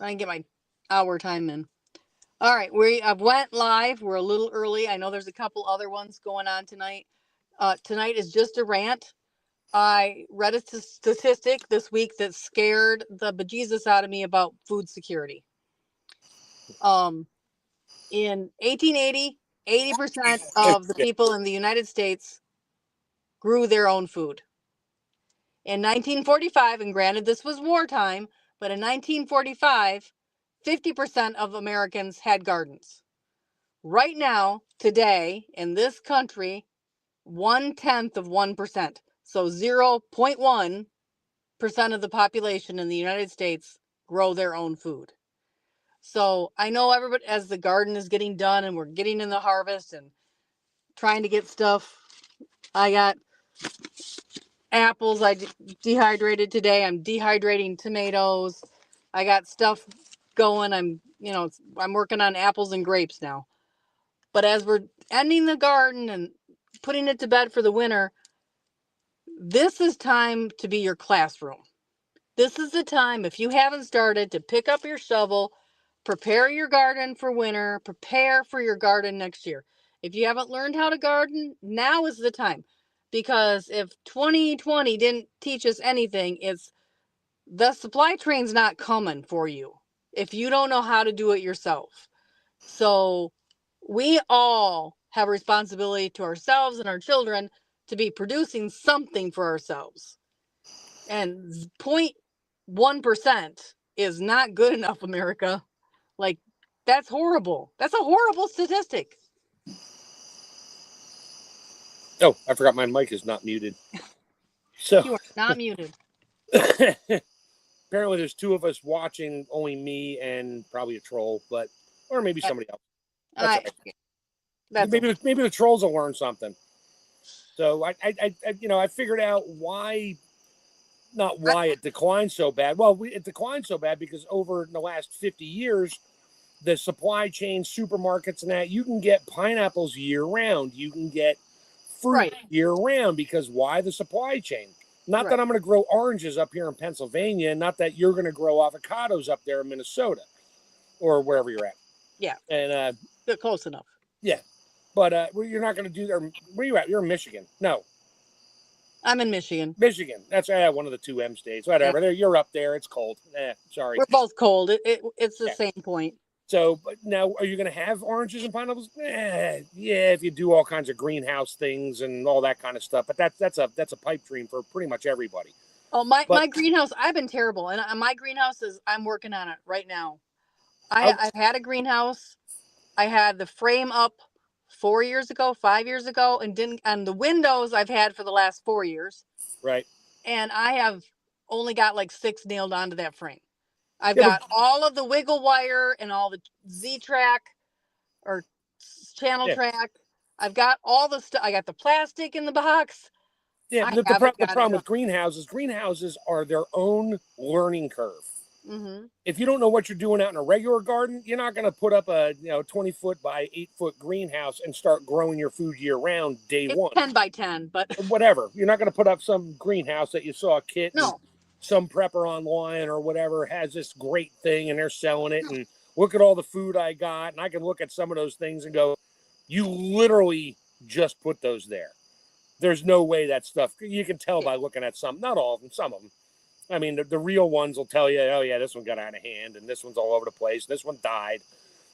I can get my hour time in. All right, I've went live. We're a little early. I know there's a couple other ones going on tonight. Tonight is just a rant. I read a statistic this week that scared the bejesus out of me about food security. In 1880, 80% of the people in the United States grew their own food. In 1945, and granted this was wartime, but in 1945, 50% of Americans had gardens. Right now, today, in this country, 1/10 of 1%. So 0.1% of the population in the United States grow their own food. So I know everybody, as the garden is getting done and we're getting in the harvest and trying to get stuff. I got apples I dehydrated today. I'm dehydrating tomatoes. I got stuff going. I'm working on apples and grapes now. But as we're ending the garden and putting it to bed for the winter, this is time to be your classroom. This is the time, if you haven't started, to pick up your shovel, prepare your garden for winter, prepare for your garden next year. If you haven't learned how to garden, now is the time. Because if 2020 didn't teach us anything, it's the supply train's not coming for you if you don't know how to do it yourself. So we all have a responsibility to ourselves and our children to be producing something for ourselves. And 0.1% is not good enough, America. Like, that's horrible. That's a horrible statistic. Oh, I forgot my mic is not muted. So you are not muted. Apparently there's two of us watching, only me and probably a troll, or maybe somebody else. Maybe the trolls will learn something. So I figured out why it declined so bad. Well, it declined so bad because over the last 50 years, the supply chain, supermarkets, and that, you can get pineapples year round. You can get fruit year round because why? The supply chain. Not that I'm going to grow oranges up here in Pennsylvania, not that you're going to grow avocados up there in Minnesota or wherever you're at. Yeah. And they're close enough. Yeah. But you're not going to do that. Where are you at? You're in Michigan. No. I'm in Michigan. Michigan. That's one of the two M states. Whatever. Yeah. You're up there. It's cold. Sorry. We're both cold. It's the same point. So, but now, are you going to have oranges and pineapples? Yeah, if you do all kinds of greenhouse things and all that kind of stuff. But that's a pipe dream for pretty much everybody. Oh, my greenhouse, I've been terrible. And my greenhouse I'm working on it right now. I've had a greenhouse. I had the frame up 5 years ago, and the windows I've had for the last 4 years. Right. And I have only got like 6 nailed onto that frame. I've got all of the wiggle wire and all the Z-track or channel track. I've got all the stuff. I got the plastic in the box. Yeah, the problem with greenhouses are their own learning curve. Mm-hmm. If you don't know what you're doing out in a regular garden, you're not going to put up a 20-foot by 8-foot greenhouse and start growing your food year round day one. 10 by 10, but whatever. You're not going to put up some greenhouse that you saw a kit. No. Some prepper online or whatever has this great thing and they're selling it. And look at all the food I got. And I can look at some of those things and go, you literally just put those there. There's no way that stuff, you can tell by looking at some, not all of them, some of them. I mean, the real ones will tell you, oh yeah, this one got out of hand and this one's all over the place. This one died.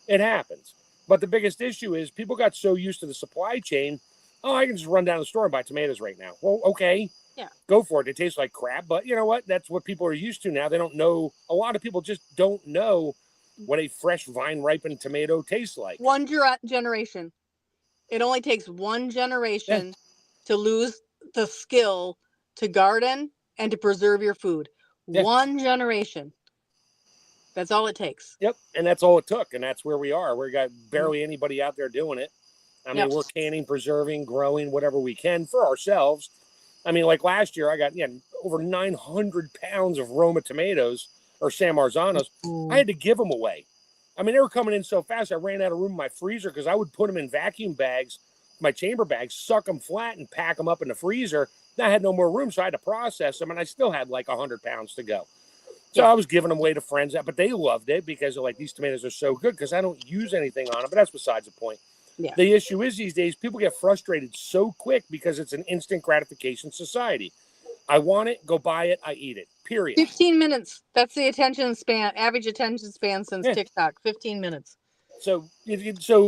It happens. But the biggest issue is people got so used to the supply chain. Oh, I can just run down the store and buy tomatoes right now. Well, okay. Yeah. Go for it. They taste like crap, but you know what? That's what people are used to now. They don't know. A lot of people just don't know what a fresh vine ripened tomato tastes like. One generation. It only takes one generation to lose the skill to garden and to preserve your food. Yeah. One generation. That's all it takes. Yep. And that's all it took. And that's where we are. We got barely anybody out there doing it. I mean, we're canning, preserving, growing, whatever we can for ourselves. I mean, like last year, I got over 900 pounds of Roma tomatoes or San Marzanos. I had to give them away. I mean, they were coming in so fast, I ran out of room in my freezer because I would put them in vacuum bags, my chamber bags, suck them flat and pack them up in the freezer. I had no more room, so I had to process them, and I still had like 100 pounds to go. So Yeah. I was giving them away to friends, but they loved it because they're like, these tomatoes are so good because I don't use anything on them. But that's besides the point. Yeah. The issue is these days people get frustrated so quick because it's an instant gratification society. I want it, go buy it, I eat it. Period. 15 minutes. That's the attention span, average attention span since Yeah. TikTok. 15 minutes. So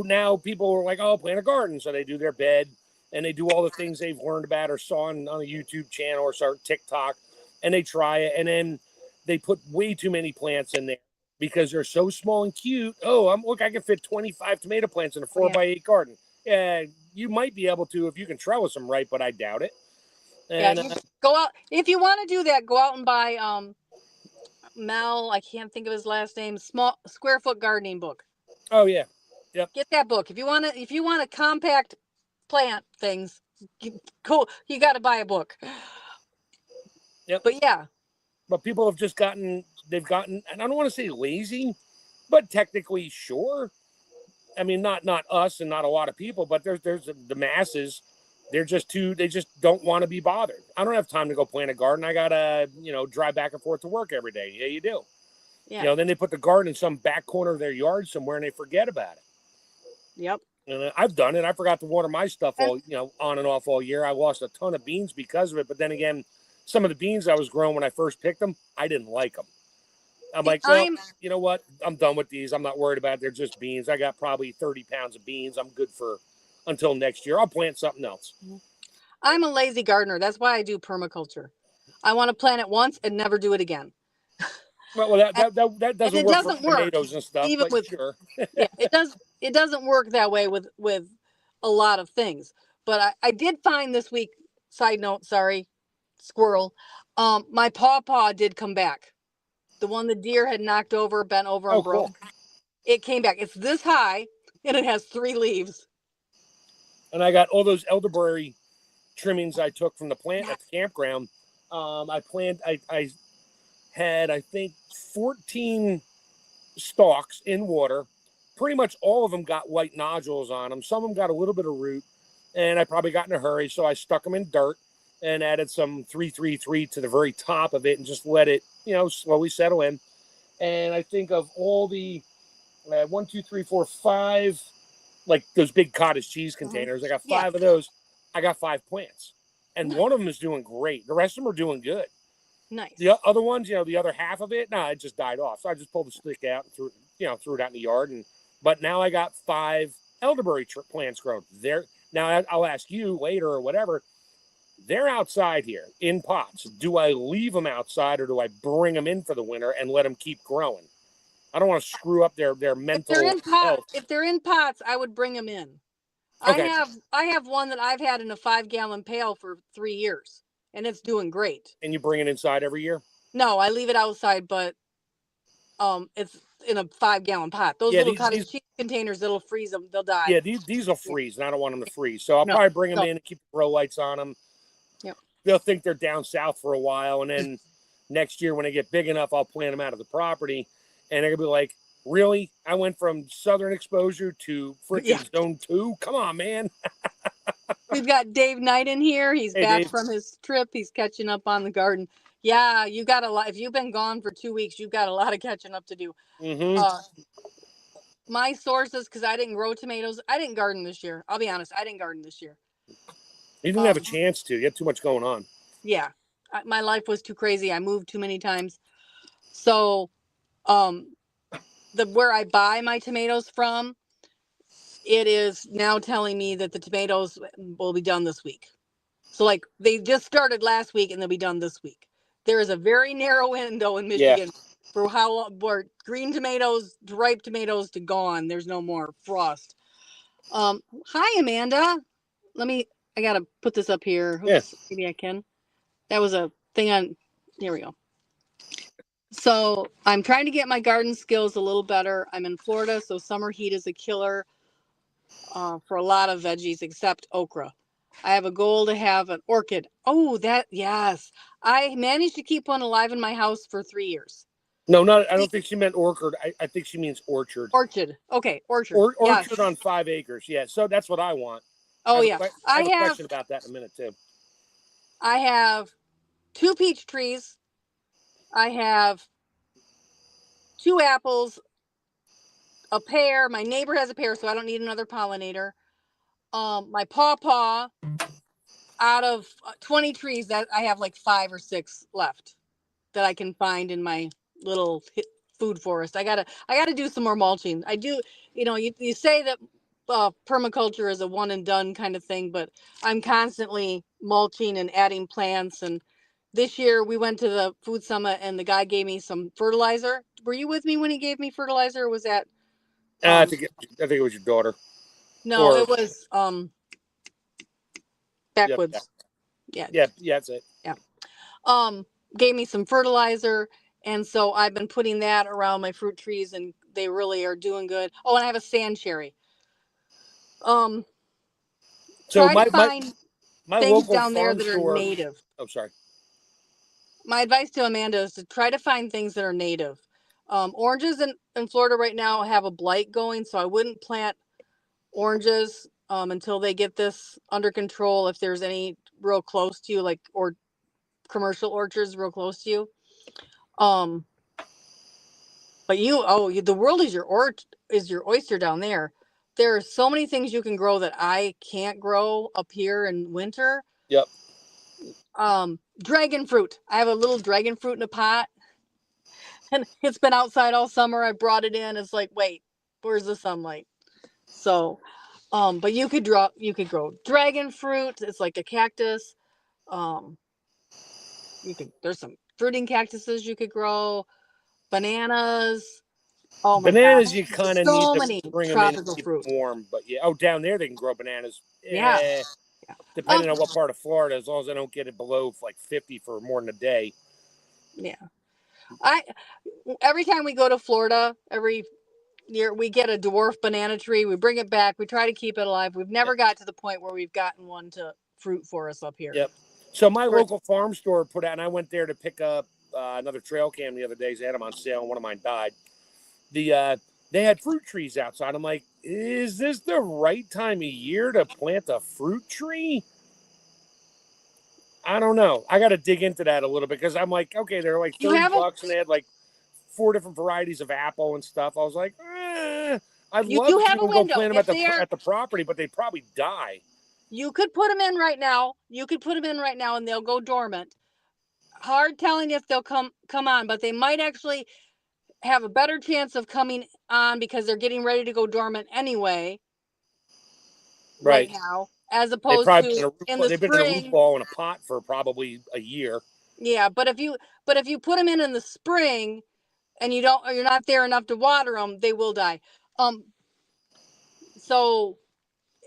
now people are like, oh, plant a garden. So they do their bed and they do all the things they've learned about or saw on a YouTube channel or start TikTok, and they try it, and then they put way too many plants in there because they're so small and cute. Oh, look, I can fit 25 tomato plants in a 4x8 garden. Yeah, you might be able to if you can trellis them right, but I doubt it. And Yeah, go out if you want to do that. Go out and buy Mel. I can't think of his last name. Small Square Foot Gardening book. oh yeah, yep. Get that book if you want to. If you want to compact plant things, cool. You got to buy a book. Yep. But yeah, But people have just they've gotten, and I don't want to say lazy, but technically sure. I mean, not us and not a lot of people, but there's the masses. They just don't want to be bothered. I don't have time to go plant a garden. I gotta, drive back and forth to work every day. Yeah, you do. yeah. Then they put the garden in some back corner of their yard somewhere and they forget about it. Yep. And I've done it. I forgot to water my stuff all, on and off all year. I lost a ton of beans because of it. But then again, some of the beans I was growing when I first picked them, I didn't like them. I'm like, well, you know what? I'm done with these. I'm not worried about it. They're just beans. I got probably 30 pounds of beans. I'm good for until next year. I'll plant something else. I'm a lazy gardener. That's why I do permaculture. I want to plant it once and never do it again. Well, that doesn't work for tomatoes and stuff. Even but with, sure. Yeah, it doesn't work that way with a lot of things. But I did find this week. Side note, sorry, squirrel. My pawpaw did come back. The one the deer had knocked over, bent over, and broke. Cool. It came back. It's this high, and it has 3 leaves. And I got all those elderberry trimmings I took from the plant at the campground. I had, I think, 14 stalks in water. Pretty much all of them got white nodules on them. Some of them got a little bit of root, and I probably got in a hurry, so I stuck them in dirt and added some 333 to the very top of it and just let it, slowly settle in. And I think of all the 1, 2, 3, 4, 5, like those big cottage cheese containers. I got 5 of those. I got 5 plants, and one of them is doing great. The rest of them are doing good. Nice. The other ones, the other half of it, it just died off. So I just pulled the stick out and threw it out in the yard. But now I got 5 elderberry plants grown. Now I'll ask you later or whatever. They're outside here in pots. Do I leave them outside or do I bring them in for the winter and let them keep growing? I don't want to screw up their mental health. If they're in pots, I would bring them in. Okay. I have one that I've had in a 5-gallon pail for 3 years, and it's doing great. And you bring it inside every year? No, I leave it outside, but it's in a 5-gallon pot. Those little cottage cheese containers, it'll freeze them. They'll die. Yeah, these will freeze, and I don't want them to freeze. So I'll probably bring them in and keep the grow lights on them. Yep. They'll think they're down south for a while, and then next year when they get big enough, I'll plant them out of the property, and they're gonna be like, "Really? I went from southern exposure to freaking zone 2? Come on, man!" We've got Dave Knight in here. He's back from his trip. He's catching up on the garden. Yeah, you got a lot. If you've been gone for 2 weeks, you've got a lot of catching up to do. Mm-hmm. My sources, because I didn't grow tomatoes. I didn't garden this year. I'll be honest. I didn't garden this year. You didn't have a chance to. You had too much going on. Yeah. My life was too crazy. I moved too many times. So where I buy my tomatoes from, it is now telling me that the tomatoes will be done this week. So like they just started last week and they'll be done this week. There is a very narrow window in Michigan for where green tomatoes to ripe tomatoes to gone. There's no more frost. Hi, Amanda. I got to put this up here. Oops, maybe I can. That was a thing on, here we go. So I'm trying to get my garden skills a little better. I'm in Florida, so summer heat is a killer for a lot of veggies except okra. I have a goal to have an orchid. Oh, yes. I managed to keep one alive in my house for 3 years. No, I don't think she meant orchid. I think she means orchard. Orchard. Okay, orchard. Orchard on 5 acres. Yeah, so that's what I want. Oh, I have a question about that in a minute, too. I have 2 peach trees. I have 2 apples, a pear. My neighbor has a pear, so I don't need another pollinator. My pawpaw, out of 20 trees, that I have like 5 or 6 left that I can find in my little food forest. I gotta do some more mulching. I do, you say that permaculture is a one and done kind of thing, but I'm constantly mulching and adding plants. And this year we went to the food summit and the guy gave me some fertilizer. Were you with me when he gave me fertilizer? Or was that I think it was your daughter. no, it was backwoods. Yeah, that's it. Yeah. Gave me some fertilizer, and so I've been putting that around my fruit trees, and they really are doing good. Oh, and I have a sand cherry. So try to find my things local down there farm that store, are native. Oh, sorry. My advice to Amanda is to try to find things that are native. Oranges in Florida right now have a blight going, so I wouldn't plant oranges until they get this under control. If there's any real close to you, like or commercial orchards real close to you. But the world is your oyster down there. There are so many things you can grow that I can't grow up here in winter. Yep. Dragon fruit. I have a little dragon fruit in a pot, and it's been outside all summer. I brought it in. It's like, wait, where's the sunlight? So, but you could grow dragon fruit. It's like a cactus. There's some fruiting cactuses you could grow. Bananas. Oh my Bananas, gosh. you kind of So need many to bring them in tropical and keep fruit. them warm. But yeah, down there they can grow bananas. Yeah. Depending on what part of Florida, as long as I don't get it below like 50 for more than a day. Yeah. Every time we go to Florida, every year we get a dwarf banana tree. We bring it back. We try to keep it alive. We've never got to the point where we've gotten one to fruit for us up here. Yep. So my local farm store put out, and I went there to pick up another trail cam the other day. They had them on sale, and one of mine died. They had fruit trees outside. I'm like, is this the right time of year to plant a fruit tree? I don't know. I got to dig into that a little bit because I'm like, okay, they're like $30, and they had like 4 different varieties of apple and stuff. I was like, I'd love to go plant them at the property, but they'd probably die. You could put them in right now. And they'll go dormant. Hard telling if they'll come on, but they might actually have a better chance of coming on because they're getting ready to go dormant anyway. Right now, as opposed to in the they've spring. Been in a root ball in a pot for probably a year. Yeah, but if you put them in the spring, and you're not there enough to water them, they will die. So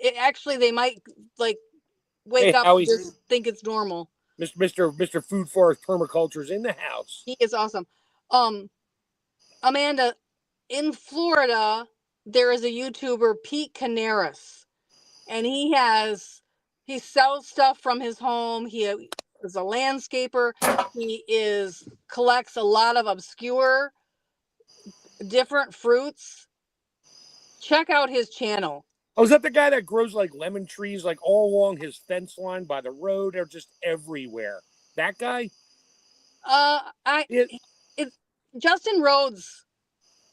they might like wake up and just think it's normal. Mr. Food Forest Permaculture's in the house. He is awesome. Amanda, in Florida, there is a YouTuber, Pete Canaris, and he sells stuff from his home. He is a landscaper. He collects a lot of obscure different fruits. Check out his channel. Oh, is that the guy that grows like lemon trees like all along his fence line by the road? They're just everywhere. That guy? Justin Rhodes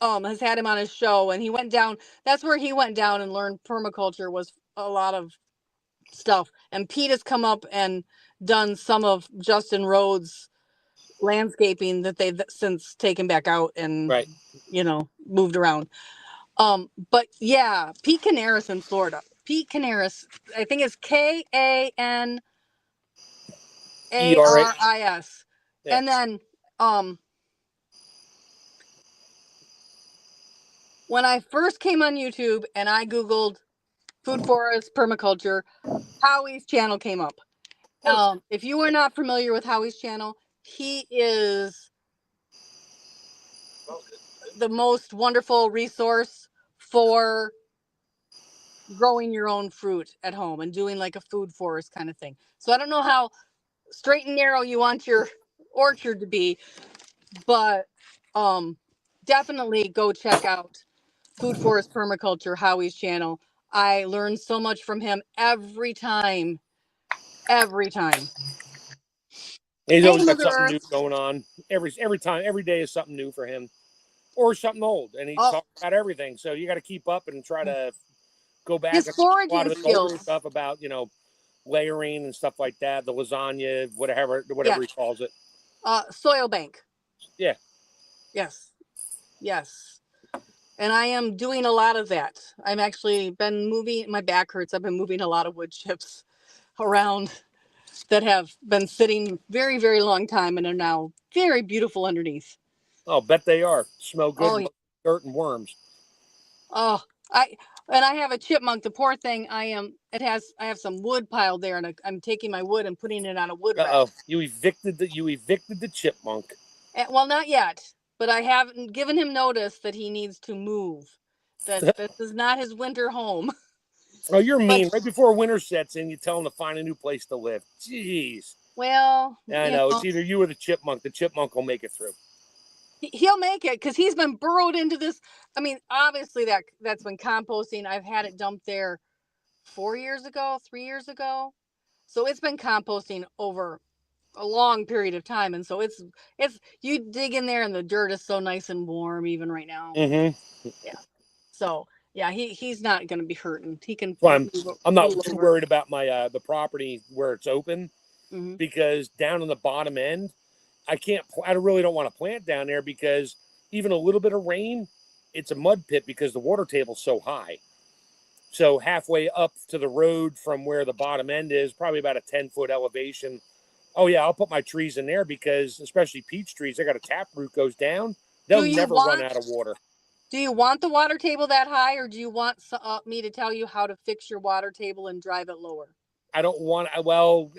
has had him on his show, and he went down. That's where he went down and learned permaculture, was a lot of stuff. And Pete has come up and done some of Justin Rhodes' landscaping that they've since taken back out and moved around. But yeah, Pete Canaris in Florida. Pete Canaris, I think it's Kanaris. Yeah. And then when I first came on YouTube and I Googled food forest permaculture, Howie's channel came up. If you are not familiar with Howie's channel, he is the most wonderful resource for growing your own fruit at home and doing like a food forest kind of thing. So I don't know how straight and narrow you want your orchard to be, but definitely go check out Food Forest Permaculture, Howie's channel. I learned so much from him every time. He's always got something new going on. Every time, every day is something new for him. or something old, and he Oh. talks about everything. So you got to keep up and try to go back His and see a lot foraging of his older skills. stuff about, layering and stuff like that, the lasagna, whatever Yeah. he calls it. Soil bank. Yeah. Yes. Yes. And I am doing a lot of that. I'm actually been moving, my back hurts. I've been moving a lot of wood chips around that have been sitting very, very long time and are now very beautiful underneath. Oh, bet they are. Smell good. Oh, yeah. Dirt and worms. Oh, I have a chipmunk. The poor thing. I have some wood piled there, and I'm taking my wood and putting it on a wood rack. You evicted the chipmunk. Well, not yet, but I haven't given him notice that he needs to move. That this is not his winter home. Oh, you're mean. Right before winter sets in, you tell him to find a new place to live. Jeez. Well, I know. It's either you or the chipmunk. The chipmunk will make it through. He'll make it because he's been burrowed into this. I mean, obviously that's been composting. I've had it dumped there 3 years ago. So it's been composting over a long period of time. And so it's you dig in there and the dirt is so nice and warm even right now. Mm-hmm. Yeah. So yeah, he's not going to be hurting. He can. Well, I'm not too worried about my the property where it's open, because down on the bottom end, I really don't want to plant down there, because even a little bit of rain, it's a mud pit because the water table's so high. So halfway up to the road from where the bottom end is, probably about a 10-foot elevation. Oh yeah, I'll put my trees in there, because especially peach trees, they got a tap root goes down. They'll never run out of water. Do you want the water table that high, or do you want me to tell you how to fix your water table and drive it lower? I don't want. Well,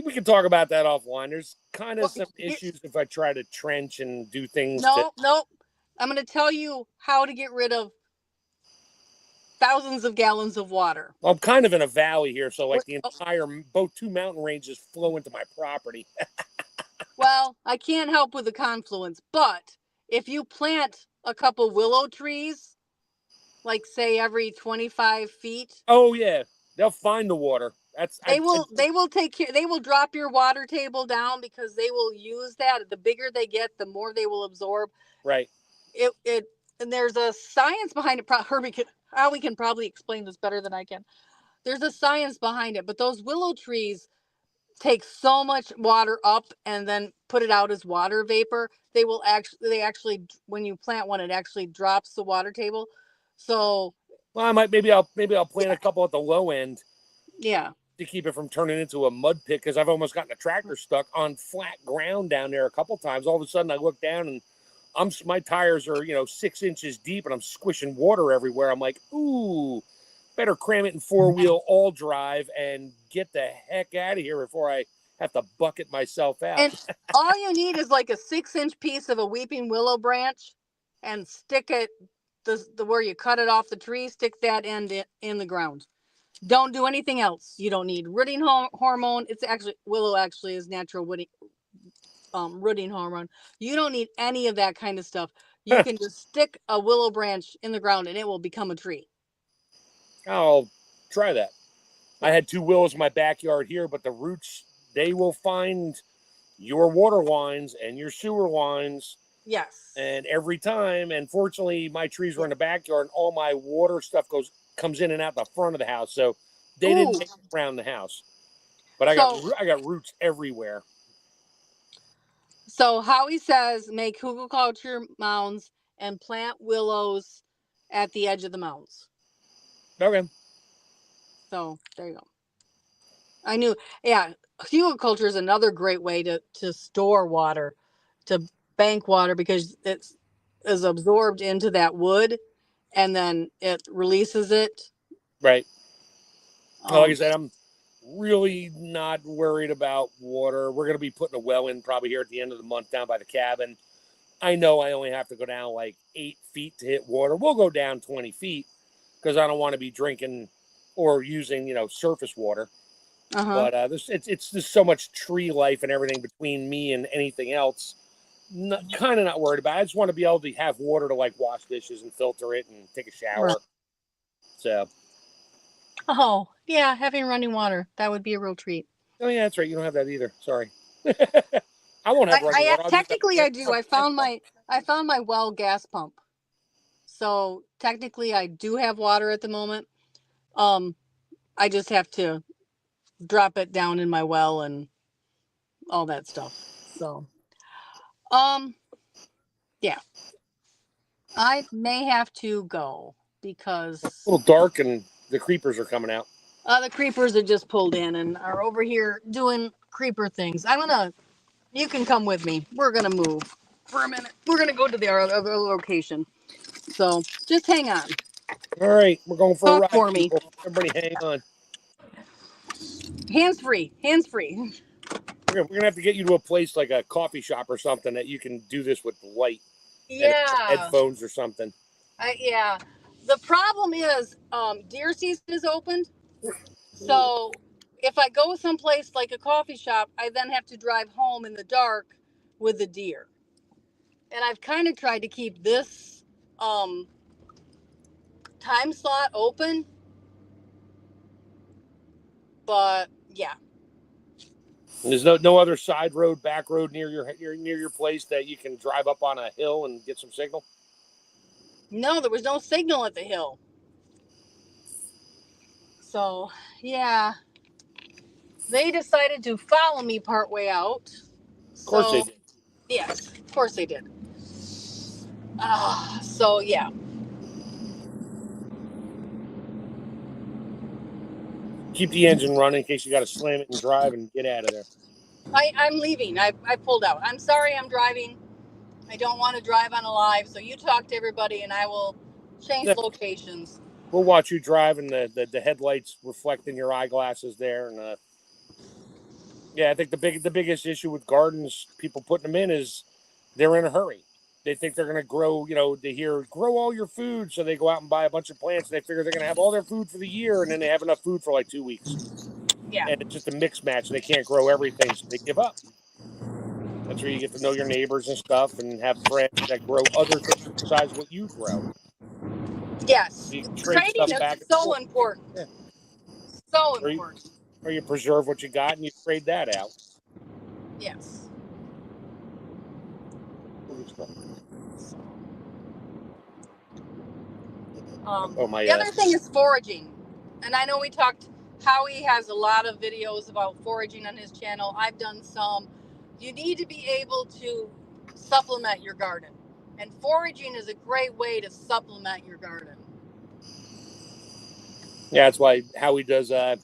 we can talk about that offline. There's kind of some issues if I try to trench and do things. No. I'm going to tell you how to get rid of thousands of gallons of water. Well, I'm kind of in a valley here, so like both two mountain ranges flow into my property. Well, I can't help with the confluence, but if you plant a couple willow trees, like say every 25 feet. Oh yeah, they'll find the water. They will take care. They will drop your water table down, because they will use that. The bigger they get, the more they will absorb. Right. And there's a science behind it. We can probably explain this better than I can. There's a science behind it, but those willow trees take so much water up and then put it out as water vapor. They actually, when you plant one, it actually drops the water table. So, well, maybe I'll plant a couple at the low end. Yeah. To keep it from turning into a mud pit, because I've almost gotten a tractor stuck on flat ground down there a couple times. All of a sudden, I look down and my tires are 6 inches deep, and I'm squishing water everywhere. I'm like, ooh, better cram it in 4-wheel all drive and get the heck out of here before I have to bucket myself out. And all you need is like a 6-inch piece of a weeping willow branch, and stick it where you cut it off the tree. Stick that end in the ground. Don't do anything else. You don't need rooting hormone. Willow actually is natural rooting hormone. You don't need any of that kind of stuff. You can just stick a willow branch in the ground and it will become a tree. I'll try that. I had 2 willows in my backyard here, but the roots, they will find your water lines and your sewer lines. Yes. And every time, and fortunately, my trees were in the backyard, and all my water stuff comes in and out the front of the house, so they didn't make it around the house. But I got roots everywhere. So Howie says make hugelkultur mounds and plant willows at the edge of the mounds. Okay. So there you go. I knew, yeah. Hugelkultur is another great way to store water, to bank water, because it is absorbed into that wood, and then it releases it. Right. Like I said, I'm really not worried about water. We're going to be putting a well in probably here at the end of the month down by the cabin. I know I only have to go down like 8 feet to hit water. We'll go down 20 feet because I don't want to be drinking or using, surface water. But it's just so much tree life and everything between me and anything else. Kind of not worried about it. I just want to be able to have water to like wash dishes and filter it and take a shower. Right. So. Oh, yeah, having running water. That would be a real treat. Oh, yeah, that's right. You don't have that either. Sorry. I won't have running water. Technically, I do. I found I found my well gas pump. So technically I do have water at the moment. I just have to drop it down in my well and all that stuff. So, yeah, I may have to go because A little dark and the creepers are coming out. the creepers are just pulled in and are over here doing creeper things. You can come with me. We're gonna move for a minute. We're gonna go to the other location. So just hang on. All right, we're going for a Talk ride, for me. people. Everybody hang on. Hands free. Hands free. We're gonna have to get you to a place like a coffee shop or something that you can do this with light and Yeah. headphones or something. Yeah. The problem is deer season is opened. So if I go someplace like a coffee shop, I then have to drive home in the dark with the deer. And I've kind of tried to keep this time slot open. But yeah. And there's no other side road, back road near your place that you can drive up on a hill and get some signal. No, there was no signal at the hill. So yeah. They decided to follow me partway out. Of course they did. Yes, of course they did. So yeah. Keep the engine running in case you got to slam it and drive and get out of there. I'm leaving. I pulled out. I'm sorry I'm driving. I don't want to drive on a live, so you talk to everybody and I will change locations. We'll watch you drive and the headlights reflecting your eyeglasses there. And yeah, I think the biggest issue with gardens, people putting them in, is they're in a hurry. They think they're going to grow, they hear grow all your food. So they go out and buy a bunch of plants and they figure they're going to have all their food for the year. And then they have enough food for like 2 weeks. Yeah. And it's just a mix match. They can't grow everything. So they give up. That's where you get to know your neighbors and stuff and have friends that grow other things besides what you grow. Yes. You trade Trading stuff back is so important. Yeah. So important. Or you preserve what you got and you trade that out. Yes. The other thing is foraging. And I know we talked, Howie has a lot of videos about foraging on his channel. I've done some. You need to be able to supplement your garden. And foraging is a great way to supplement your garden. Yeah, that's why Howie does, what's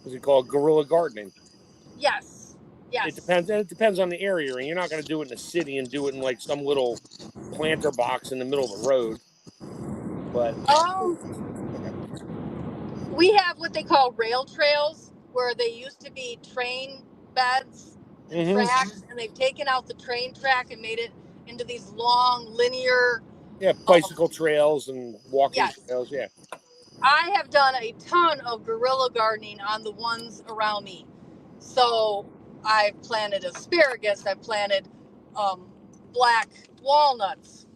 it called, guerrilla gardening. Yes. Yes. It depends on the area. And you're not going to do it in the city and do it in like some little planter box in the middle of the road. But we have what they call rail trails, where they used to be train beds and tracks, and they've taken out the train track and made it into these long linear bicycle trails and walking trails. Yeah, I have done a ton of guerrilla gardening on the ones around me. So I've planted asparagus, I've planted black walnuts,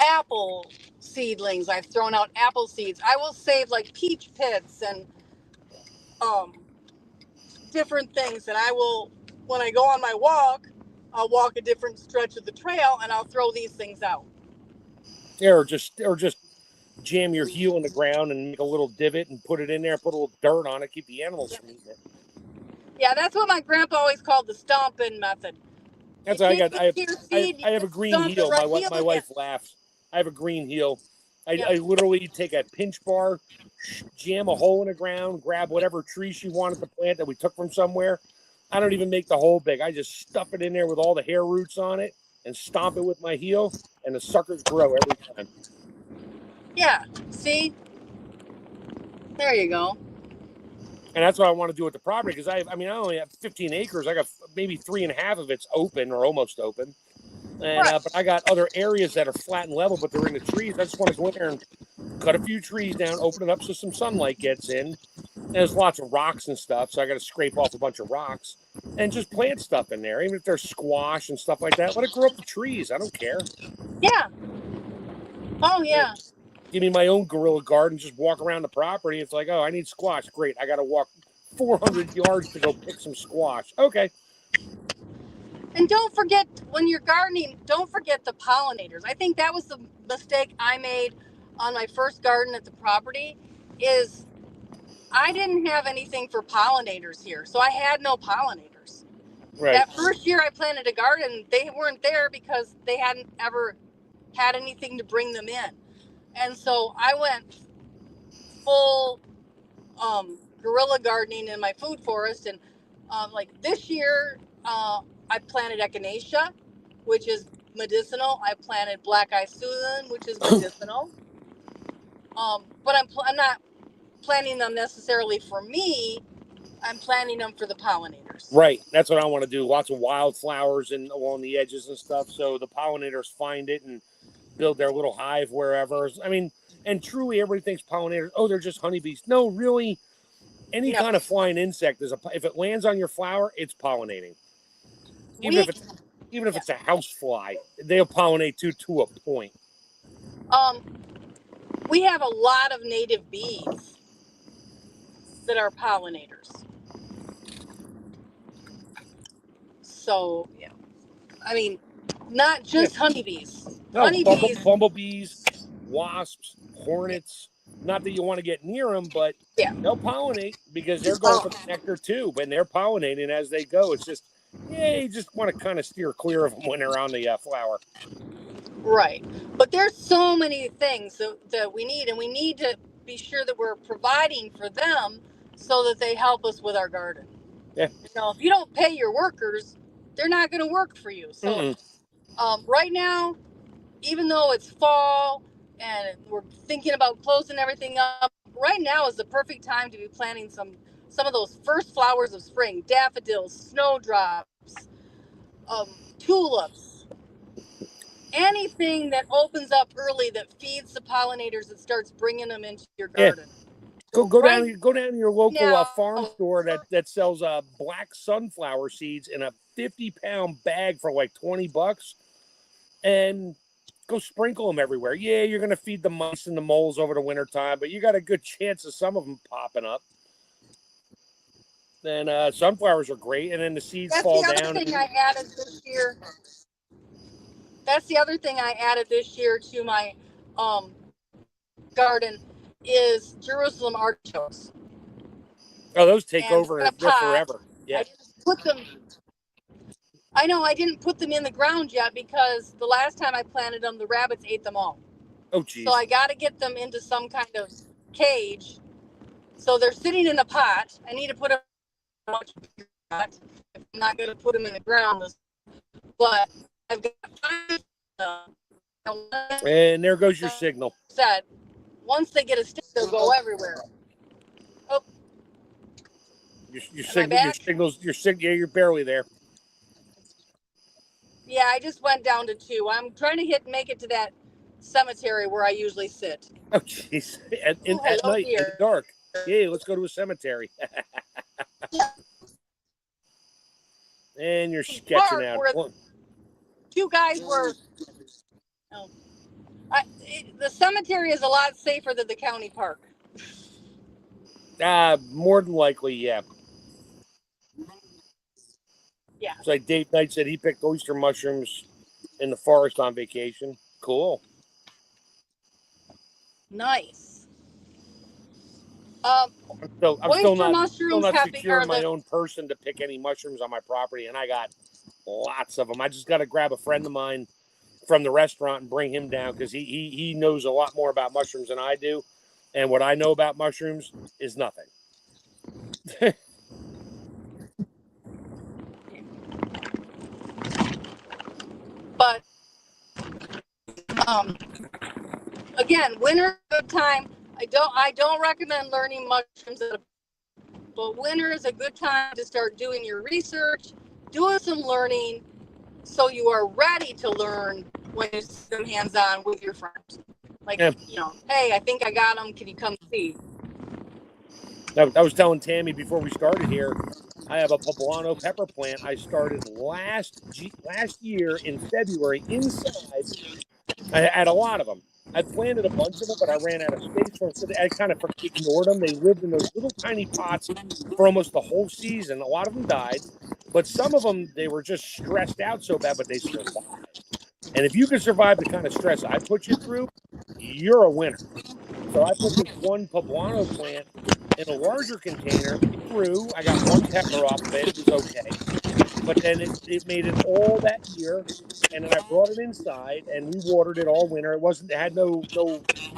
apple seedlings. I've thrown out apple seeds. I will save like peach pits and different things. And I will, when I go on my walk, I'll walk a different stretch of the trail and I'll throw these things out. Yeah, or just jam your heel in the ground and make a little divot and put it in there, put a little dirt on it, keep the animals from eating it. Yeah, that's what my grandpa always called the stomping method. That's what I got. I have a green heel. My wife laughs. I have a green heel. I literally take a pinch bar, jam a hole in the ground, grab whatever tree she wanted to plant that we took from somewhere. I don't even make the hole big. I just stuff it in there with all the hair roots on it and stomp it with my heel, and the suckers grow every time. Yeah, see? There you go. And that's what I want to do with the property, because I only have 15 acres. I got maybe 3.5 of it's open or almost open. And but I got other areas that are flat and level, but they're in the trees. I just want to go in there and cut a few trees down, open it up so some sunlight gets in. And there's lots of rocks and stuff, so I got to scrape off a bunch of rocks and just plant stuff in there. Even if there's squash and stuff like that, let it grow up the trees. I don't care. Yeah. Oh, yeah. Give me my own guerrilla garden, just walk around the property. It's like, oh, I need squash. Great. I got to walk 400 yards to go pick some squash. Okay. And don't forget, when you're gardening, don't forget the pollinators. I think that was the mistake I made on my first garden at the property, is I didn't have anything for pollinators here. So I had no pollinators. Right. That first year I planted a garden, they weren't there because they hadn't ever had anything to bring them in. And so I went full guerrilla gardening in my food forest. And like this year, I planted echinacea, which is medicinal. I planted black eye Susan, which is medicinal. But I'm not planting them necessarily for me. I'm planting them for the pollinators. Right. That's what I want to do. Lots of wildflowers and along the edges and stuff. So the pollinators find it and build their little hive wherever. I mean, and truly everybody thinks pollinators, oh, they're just honeybees. No, really, any kind of flying insect if it lands on your flower, it's pollinating. Even if it's a house fly, they'll pollinate to a point. We have a lot of native bees that are pollinators. So, yeah. I mean, not just honeybees. No, honeybees, bumblebees, wasps, hornets. Not that you want to get near them, but they'll pollinate because they're going for the nectar too, and they're pollinating as they go. It's just, you just want to kind of steer clear of them when they're on the flower. Right. But there's so many things that we need, and we need to be sure that we're providing for them so that they help us with our garden. Yeah. If you don't pay your workers, they're not going to work for you. So right now, even though it's fall and we're thinking about closing everything up, right now is the perfect time to be planting some of those first flowers of spring: daffodils, snowdrops, tulips, anything that opens up early that feeds the pollinators, that starts bringing them into your garden. Go down to your local farm store that sells black sunflower seeds in a 50-pound bag for like $20, and go sprinkle them everywhere. Yeah, you're going to feed the mice and the moles over the winter time, but you got a good chance of some of them popping up. Then sunflowers are great, and then the seeds fall down. That's the other thing I added this year. That's the other thing I added this year to my garden is Jerusalem artichokes. Oh, those take over forever. Yeah. I know I didn't put them in the ground yet because the last time I planted them, the rabbits ate them all. Oh, geez. So I got to get them into some kind of cage. So they're sitting in a pot. I need to put them in a much bigger pot. I'm not going to put them in the ground. But I've got 5. And there goes your signal. Said, once they get a stick, they'll go everywhere. Oh. Your signals, you're barely there. Yeah, I just went down to 2. I'm trying to make it to that cemetery where I usually sit. Oh, jeez. At night, in the dark. Yeah, let's go to a cemetery. And you're sketching out. 2 guys were... the cemetery is a lot safer than the county park. More than likely, yeah. Yeah. It's like Dave Knight said he picked oyster mushrooms in the forest on vacation. Cool. Nice. I'm still not mushrooms secure in my own person to pick any mushrooms on my property, and I got lots of them. I just got to grab a friend of mine from the restaurant and bring him down because he knows a lot more about mushrooms than I do, and what I know about mushrooms is nothing. But again, winter is a good time. I don't recommend learning mushrooms, but winter is a good time to start doing your research, doing some learning, so you are ready to learn when you see them hands-on with your friends. Like, hey, I think I got them. Can you come see? I was telling Tammy before we started here, I have a poblano pepper plant I started last year in February inside. I had a lot of them. I planted a bunch of them, but I ran out of space for them, so I kind of ignored them. They lived in those little tiny pots for almost the whole season. A lot of them died. But some of them, they were just stressed out so bad, but they survived. And if you can survive the kind of stress I put you through, you're a winner. So I put this one poblano plant in a larger container. It grew. I got one pepper off of it. It was okay. But then it made it all that year. And then I brought it inside and we watered it all winter. It had no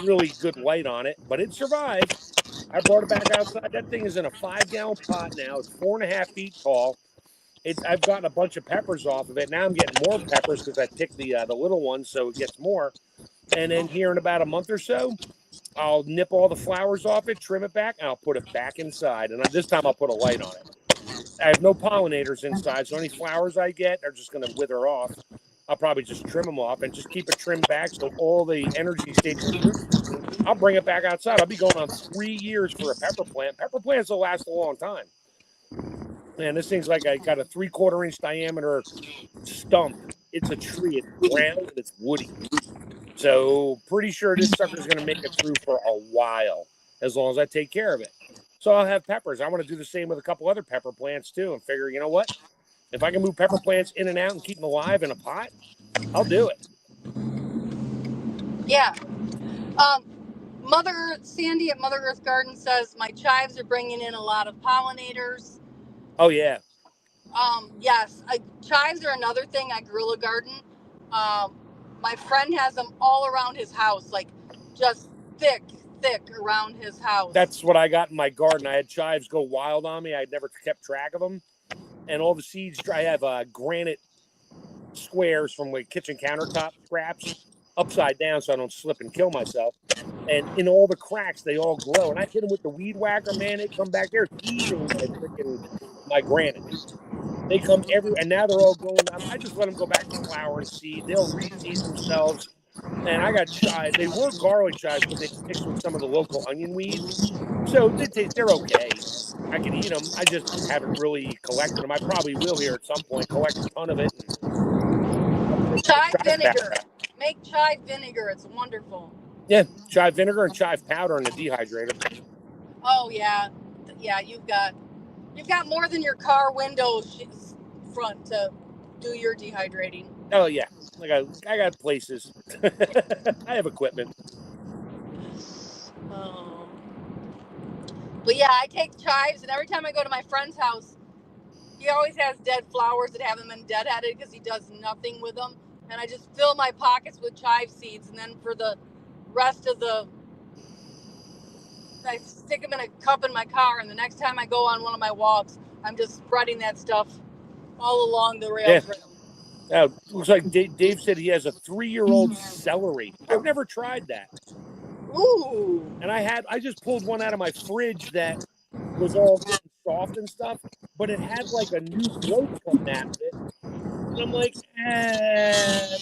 really good light on it, but it survived. I brought it back outside. That thing is in a 5-gallon pot now. It's 4.5 feet tall. I've gotten a bunch of peppers off of it. Now I'm getting more peppers because I picked the little ones, so it gets more. And then here in about a month or so, I'll nip all the flowers off it, trim it back, and I'll put it back inside. And this time I'll put a light on it. I have no pollinators inside, so any flowers I get are just going to wither off. I'll probably just trim them off and just keep it trimmed back so all the energy stays in the root system. I'll bring it back outside. I'll be going on 3 years for a pepper plant. Pepper plants will last a long time. Man, this thing's like I got a 3/4 inch diameter stump. It's a tree. It's round and it's woody. So pretty sure this sucker's going to make it through for a while as long as I take care of it. So I'll have peppers. I want to do the same with a couple other pepper plants too and figure, you know what? If I can move pepper plants in and out and keep them alive in a pot, I'll do it. Yeah. Mother Earth, Sandy at Mother Earth Garden says my chives are bringing in a lot of pollinators. Oh, yeah. Yes, chives are another thing. I grew a garden. My friend has them all around his house, like just thick around his house. That's what I got in my garden. I had chives go wild on me. I'd never kept track of them. And all the seeds, I have granite squares from like kitchen countertop scraps upside down so I don't slip and kill myself. And in all the cracks, they all grow. And I hit them with the weed whacker, man. They come back there eating my granite. They come and now they're all growing up. I just let them go back to flower and seed. They'll reseed themselves. And I got chives. They were garlic chives, but they mixed with some of the local onion weeds. So they're okay. I can eat them. I just haven't really collected them. I probably will here at some point, collect a ton of it. Chive vinegar. Make chive vinegar. It's wonderful. Yeah, chive vinegar and chive powder in the dehydrator. Oh, yeah. Yeah, you've got more than your car window front to do your dehydrating. Oh, yeah. I got places. I have equipment. But yeah, I take chives, and every time I go to my friend's house, he always has dead flowers that haven't been deadheaded because he does nothing with them. And I just fill my pockets with chive seeds, and then for the rest of I stick them in a cup in my car, and the next time I go on one of my walks, I'm just spreading that stuff all along the rail trail. Yeah, looks like Dave said he has a 3-year-old celery. I've never tried that. Ooh. And I just pulled one out of my fridge that was all getting soft and stuff, but it had like a new growth coming out of it. And I'm like,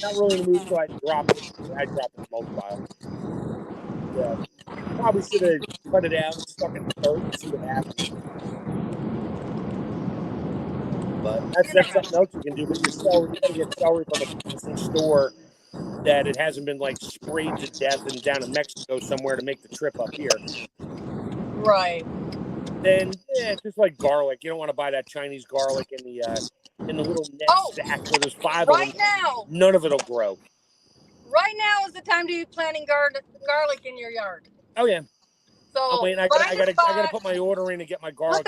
not really in the mood, so I dropped it. I dropped it most while. Yeah. Probably should have cut it out and stuck it in dirt and see what happens. But that's something else you can do with your celery. You can get celery from a decent store that it hasn't been like sprayed to death and down in Mexico somewhere to make the trip up here. Right. Then it's just like garlic. You don't want to buy that Chinese garlic in the little net stack where there's 5 of them. Right now. None of it'll grow. Right now is the time to be planting garlic in your yard. Oh yeah. So I'm waiting. I gotta put my order in and get my garlic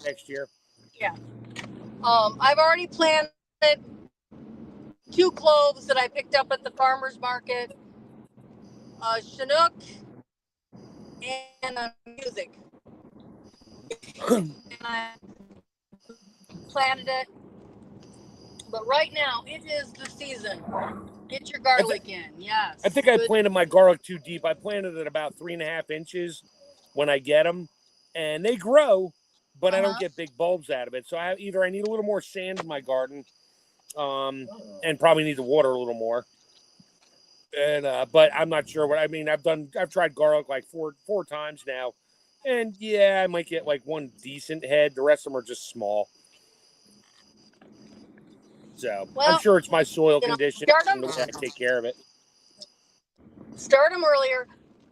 next year. Yeah. I've already planted 2 cloves that I picked up at the farmer's market, Chinook and music. And I planted it. But right now, it is the season. Get your garlic in, yes. I think I planted my garlic too deep. I planted it about 3.5 inches when I get them, and they grow, but I don't get big bulbs out of it. So I need a little more sand in my garden, and probably need to water a little more. And but I'm not sure what I mean. I've tried garlic like four times now, and yeah, I might get like one decent head. The rest of them are just small. So I'm sure it's my soil condition and the way I take care of it. Start them earlier.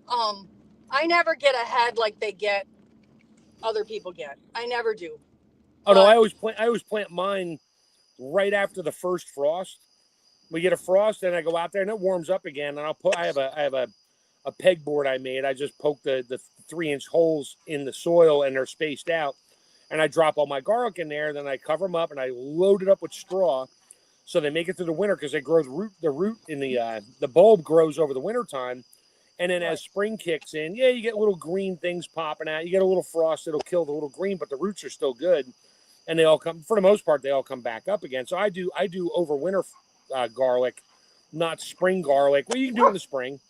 I never get ahead like other people get. I never do. Oh no, But I always plant mine right after the first frost. We get a frost, and I go out there, and it warms up again. And I have a pegboard I made. I just poke the 3-inch holes in the soil, and they're spaced out. And I drop all my garlic in there. Then I cover them up, and I load it up with straw, so they make it through the winter because they grow the root in the bulb grows over the winter time. And then as spring kicks in, yeah, you get little green things popping out. You get a little frost that'll kill the little green, but the roots are still good, and they all come, for the most part, they all come back up again. So I do over winter garlic, not spring garlic. Well, you can do it in the spring.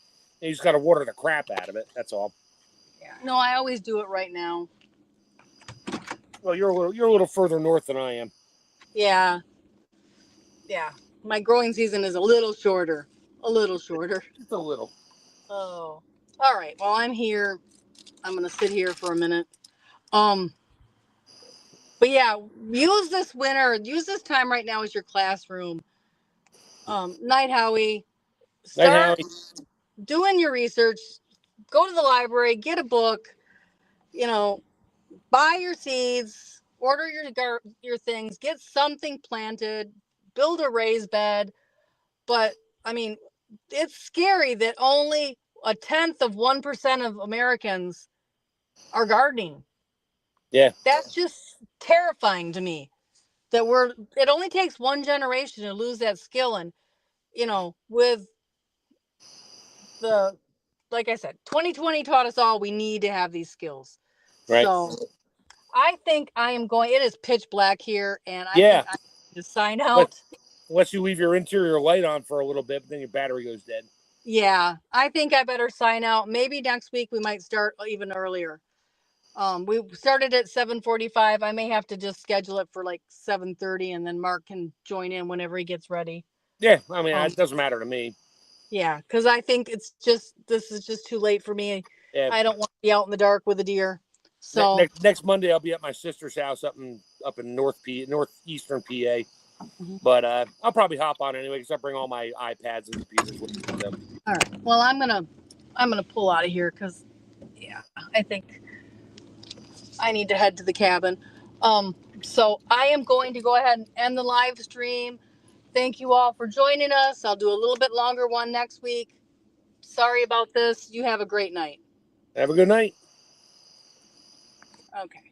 You just got to water the crap out of it. That's all. yeah, no, I always do it right now. Well, you're a little further north than I am. Yeah, yeah. My growing season is a little shorter. A little shorter. Just a little. Oh, all right. Well, I'm here. I'm gonna sit here for a minute. But yeah, use this time right now as your classroom. Night Howie, Night, start Howie. doing your research. Go to the library, get a book. You know, buy your seeds, order your things, get something planted, build a raised bed. But I mean, it's scary that only 0.1% of Americans are gardening. Yeah. That's just terrifying to me. It only takes one generation to lose that skill, and with the like I said, 2020 taught us all we need to have these skills. Right. So I think I am going. It is pitch black here, and I Yeah. think I need to sign out. Unless you leave your interior light on for a little bit, but then your battery goes dead. Yeah, I think I better sign out. Maybe next week we might start even earlier. We started at 7:45. I may have to just schedule it for like 7:30, and then Mark can join in whenever he gets ready. Yeah, I mean, it doesn't matter to me. Yeah, because I think this is just too late for me. Yeah. I don't want to be out in the dark with a deer. So next Monday, I'll be at my sister's house up in northeastern PA. But I'll probably hop on anyway because I bring all my iPads and computers with me. So. All right. Well, I'm gonna pull out of here because, yeah, I think I need to head to the cabin. So I am going to go ahead and end the live stream. Thank you all for joining us. I'll do a little bit longer one next week. Sorry about this. You have a great night. Have a good night. Okay.